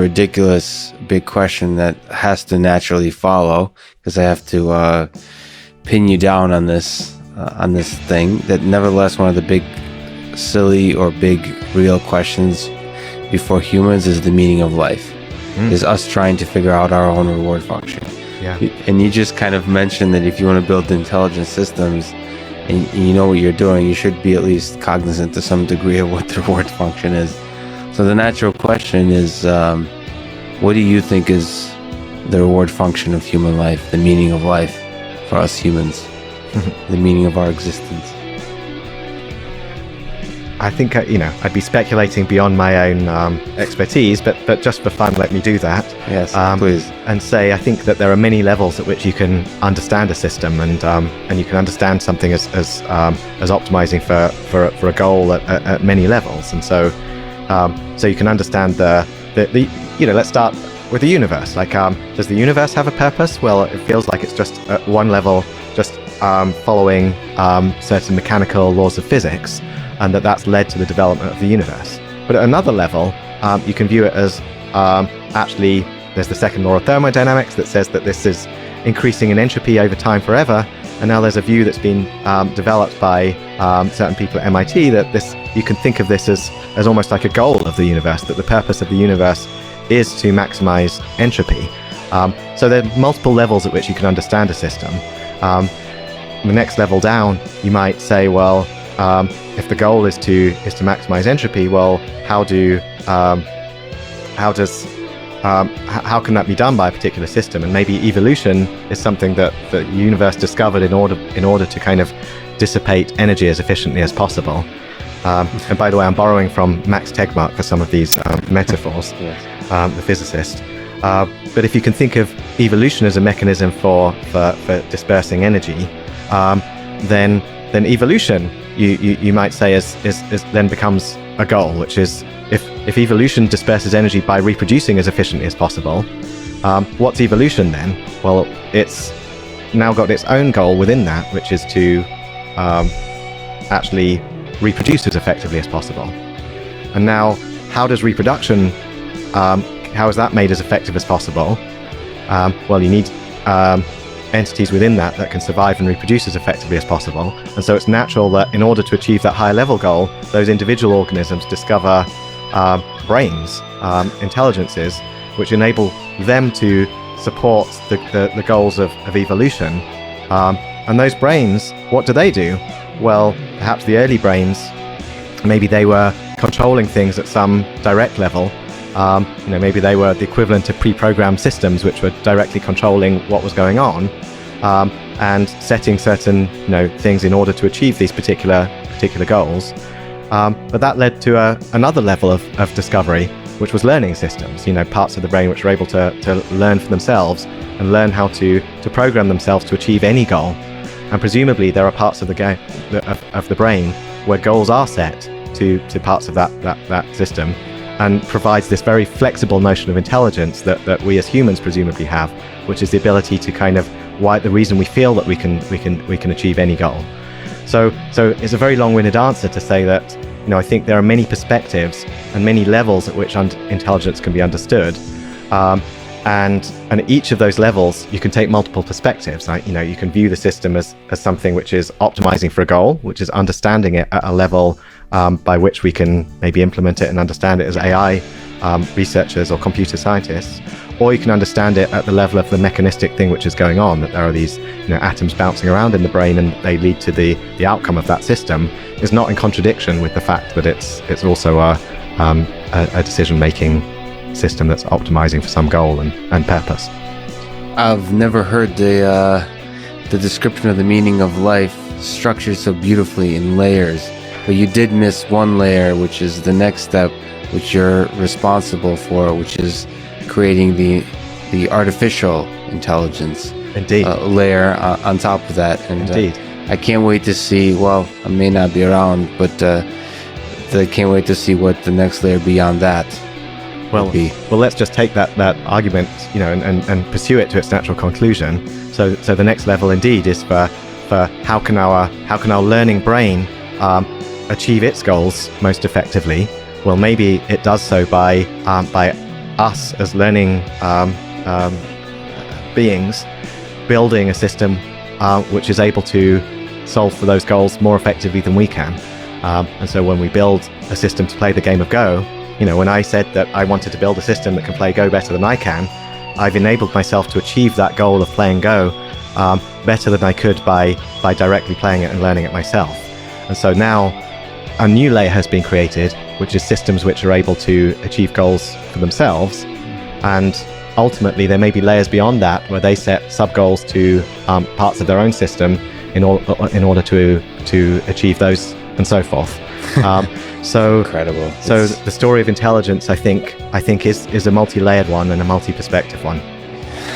ridiculous big question that has to naturally follow, because I have to pin you down on this thing, that nevertheless one of the big silly or big real questions before humans is the meaning of life. Is us trying to figure out our own reward function. Yeah. And you just kind of mentioned that if you want to build intelligent systems and you know what you're doing, you should be at least cognizant to some degree of what the reward function is. So the natural question is, what do you think is the reward function of human life, the meaning of life for us humans, the meaning of our existence? I think, I'd be speculating beyond my own expertise, but just for fun, let me do that. Yes, please. And say, I think that there are many levels at which you can understand a system, and you can understand something as optimizing for a goal at many levels. And so you can understand the let's start with the universe. Like, does the universe have a purpose? Well, it feels like it's just at one level, just following certain mechanical laws of physics, and that's led to the development of the universe. But at another level, you can view it as actually there's the second law of thermodynamics that says that this is increasing in entropy over time forever. And now there's a view that's been developed by certain people at MIT that you can think of this as almost like a goal of the universe, that the purpose of the universe is to maximize entropy. So there are multiple levels at which you can understand a system. The next level down, you might say, well, if the goal is to maximize entropy, well, how can that be done by a particular system? And maybe evolution is something that the universe discovered in order to kind of dissipate energy as efficiently as possible. And by the way, I'm borrowing from Max Tegmark for some of these metaphors, yes. The physicist. But if you can think of evolution as a mechanism for dispersing energy, then evolution, you might say, is then becomes a goal, which is if evolution disperses energy by reproducing as efficiently as possible, what's evolution then? Well, it's now got its own goal within that, which is to actually reproduce as effectively as possible. And now, how does reproduction, how is that made as effective as possible? Well, you need entities within that can survive and reproduce as effectively as possible. And so it's natural that in order to achieve that higher level goal, those individual organisms discover brains, intelligences, which enable them to support the goals of evolution. And those brains, what do? Well, perhaps the early brains, maybe they were controlling things at some direct level. Maybe they were the equivalent of pre-programmed systems which were directly controlling what was going on, and setting certain things in order to achieve these particular goals. But that led to another level of discovery, which was learning systems. Parts of the brain which were able to learn for themselves and learn how to program themselves to achieve any goal. And presumably there are parts of the brain where goals are set to parts of that system, and provides this very flexible notion of intelligence that we as humans presumably have, which is the ability to kind of the reason we feel that we can achieve any goal. So it's a very long-winded answer to say that I think there are many perspectives and many levels at which intelligence can be understood, and each of those levels you can take multiple perspectives. You can view the system as something which is optimizing for a goal, which is understanding it at a level by which we can maybe implement it and understand it as AI researchers or computer scientists, or you can understand it at the level of the mechanistic thing which is going on, that there are these atoms bouncing around in the brain and they lead to the outcome of that system, is not in contradiction with the fact that it's also a decision-making system that's optimizing for some goal and purpose. I've never heard the description of the meaning of life structured so beautifully in layers. But you did miss one layer, which is the next step, which you're responsible for, which is creating the artificial intelligence layer on top of that. And Indeed. I can't wait to see, well, I may not be around, but I can't wait to see what the next layer beyond that will be. Well, let's just take that argument, and pursue it to its natural conclusion. So the next level indeed is for how can our learning brain achieve its goals most effectively? Well, maybe it does so by us as learning beings building a system which is able to solve for those goals more effectively than we can. And so when we build a system to play the game of Go, when I said that I wanted to build a system that can play Go better than I can, I've enabled myself to achieve that goal of playing Go better than I could by directly playing it and learning it myself. And so now a new layer has been created, which is systems which are able to achieve goals for themselves. And ultimately, there may be layers beyond that where they set sub-goals to parts of their own system in order to achieve those and so forth. So incredible. So the story of intelligence, I think is a multi-layered one and a multi-perspective one.